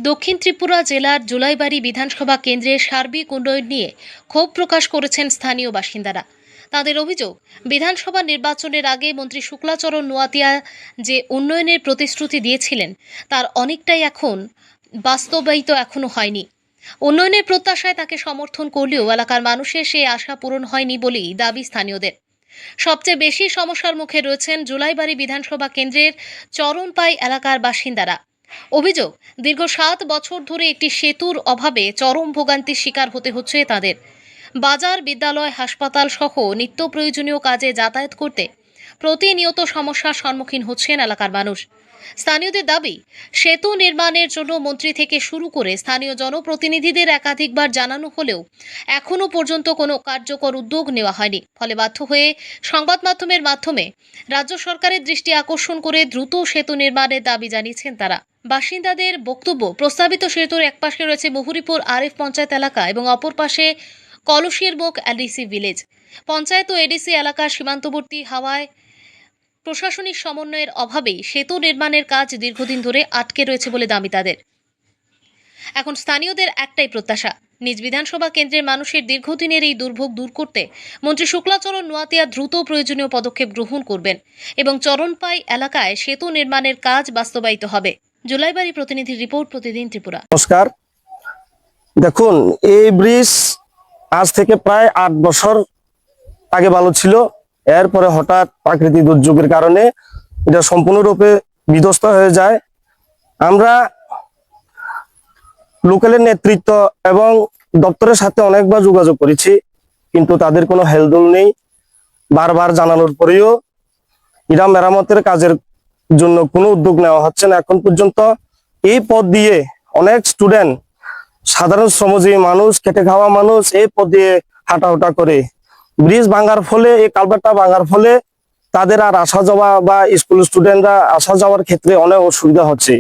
দক্ষিণ ত্রিপুরা জেলার জুলাইবাড়ি বিধানসভা কেন্দ্রের সার্বিক উন্নয়ন নিয়ে ক্ষোভ প্রকাশ করেছেন স্থানীয় বাসিন্দারা। তাদের অভিযোগ, বিধানসভা নির্বাচনের আগে মন্ত্রী শুক্লাচরণ নোয়াতিয়া যে উন্নয়নের প্রতিশ্রুতি দিয়েছিলেন তার অনেকটাই এখন বাস্তবায়িত এখনো হয়নি। উন্নয়নের প্রত্যাশায় তাকে সমর্থন করলেও এলাকার মানুষের সেই আশা পূরণ হয়নি বলেই দাবি স্থানীয়দের। সবচেয়ে বেশি সমস্যার মুখে রয়েছেন জুলাইবাড়ি বিধানসভা কেন্দ্রের চরণপাই এলাকার বাসিন্দারা। অভিযোগ, দীর্ঘ 7 বছর ধরে একটি সেতুর অভাবে চরম ভোগান্তির শিকার হতে হচ্ছে তাদের। বাজার, বিদ্যালয়, হাসপাতাল সহ নিত্য প্রয়োজনীয় কাজে যাতায়াত করতে প্রতিনিয়ত সমস্যার সম্মুখীন হচ্ছেন এলাকার মানুষ। স্থানীয়দের দাবি, সেতু নির্মাণের জন্য মন্ত্রী থেকে শুরু করে স্থানীয় জনপ্রতিনিধিদের একাধিকবার জানানো হলেও এখনও পর্যন্ত কোনো কার্যকর উদ্যোগ নেওয়া হয়নি। ফলে বাধ্য হয়ে সংবাদ মাধ্যমের মাধ্যমে রাজ্য সরকারের দৃষ্টি আকর্ষণ করে দ্রুত সেতু নির্মাণের দাবি জানিয়েছেন তারা। বাসিন্দাদের বক্তব্য, প্রস্তাবিত সেতুর একপাশে রয়েছে মুহুরীপুর আরএফ পঞ্চায়েত এলাকা এবং অপর পাশে কলসির মুখ এডিসি ভিলেজ। পঞ্চায়েত ও এডিসি এলাকার সীমান্তবর্তী হওয়ায় প্রশাসনিক সমন্বয়ের অভাবে সেতু নির্মাণের কাজ দীর্ঘদিন ধরে আটকে রয়েছে বলে দাবি তাদের। এখন স্থানীয়দের একটাই প্রত্যাশা, নিজ বিধানসভা কেন্দ্রের মানুষের দীর্ঘদিনের এই দুর্ভোগ দূর করতে মন্ত্রী শুক্লাচরণ নোয়াতিয়া দ্রুত প্রয়োজনীয় পদক্ষেপ গ্রহণ করবেন এবং চরণপাই এলাকায় সেতু নির্মাণের কাজ বাস্তবায়িত হবে। জুলাইবাড়ি প্রতিনিধির রিপোর্ট, প্রতিদিন ত্রিপুরা। নমস্কার। দেখুন, এই ব্রিজ আজ থেকে প্রায় 8 বছর আগে ভালো ছিল। এরপরে হঠাৎ প্রাকৃতিক দুর্যোগের কারণে এটা সম্পূর্ণরূপে বিধ্বস্ত হয়ে যায়। আমরা লোকালের নেতৃত্ব এবং দপ্তরের সাথে অনেকবার যোগাযোগ করেছি, কিন্তু তাদের কোনো হেলদোল নেই। বারবার জানানোর পরেও এটা মেরামতের কাজের জন্য কোনো উদ্যোগ নেওয়া হচ্ছে না এখন পর্যন্ত। এই পথ দিয়ে অনেক স্টুডেন্ট, সাধারণ শ্রমজীবী মানুষ, খেটে খাওয়া মানুষ এই পথ দিয়ে হাঁটাহুটা করে। ব্রিজ ভাঙার ফলে, এই কালভার্টটা ভাঙার ফলে তাদের আর আসা যাওয়া বা স্কুল স্টুডেন্টরা আসা যাওয়ার ক্ষেত্রে অনেক অসুবিধা হচ্ছে।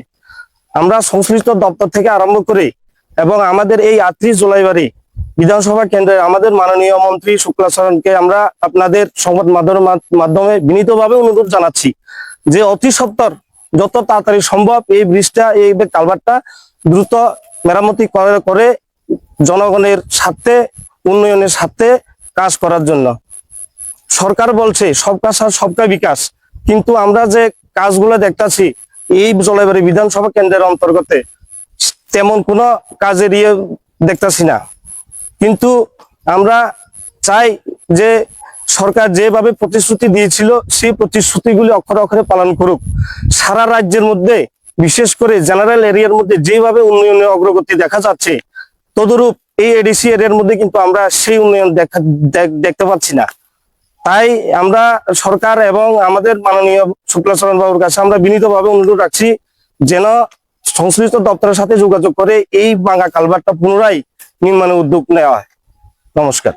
আমরা সংশ্লিষ্ট দপ্তর থেকে আরম্ভ করে এবং আমাদের এই 38 জুলাইবাড়ি বিধানসভা কেন্দ্রে আমাদের মাননীয় মন্ত্রী শুক্লাচরণকে আমরা আপনাদের সংবাদ মাধ্যমে বিনীতভাবে অনুরোধ জানাচ্ছি যে অতি সত্বর, যত তাড়াতাড়ি সম্ভব এই ব্রিজটা, এই কালভার্টটা দ্রুত মেরামতি করে জনগণের স্বার্থে, উন্নয়নের স্বার্থে কাজ করার জন্য। সরকার বলছে সবকা সাথ সবকা বিকাশ, কিন্তু আমরা যে কাজগুলো দেখতেছি এই জলবায়ু বিধানসভা কেন্দ্রের অন্তর্গত তেমন কোনো কাজের দেখতেছি না। কিন্তু আমরা চাই যে সরকার যেভাবে প্রতিশ্রুতি দিয়েছিল সেই প্রতিশ্রুতিগুলি অক্ষরে অক্ষরে পালন করুক। সারা রাজ্যের মধ্যে, বিশেষ করে জেনারেল এরিয়ার মধ্যে যেভাবে উন্নয়নের অগ্রগতি দেখা যাচ্ছে, তদরূপ এই এডিসি এরিয়ার মধ্যে কিন্তু আমরা সেই উন্নয়ন দেখতে পাচ্ছি না। তাই আমরা সরকার এবং আমাদের মাননীয় শুক্লাচরণ বাবুর কাছে আমরা বিনীতভাবে অনুরোধ রাখছি যেন সংশ্লিষ্ট দপ্তরের সাথে যোগাযোগ করে এই ভাঙা কালভার্টটা পুনরায় নির্মাণের উদ্যোগ নেওয়া হয়। নমস্কার।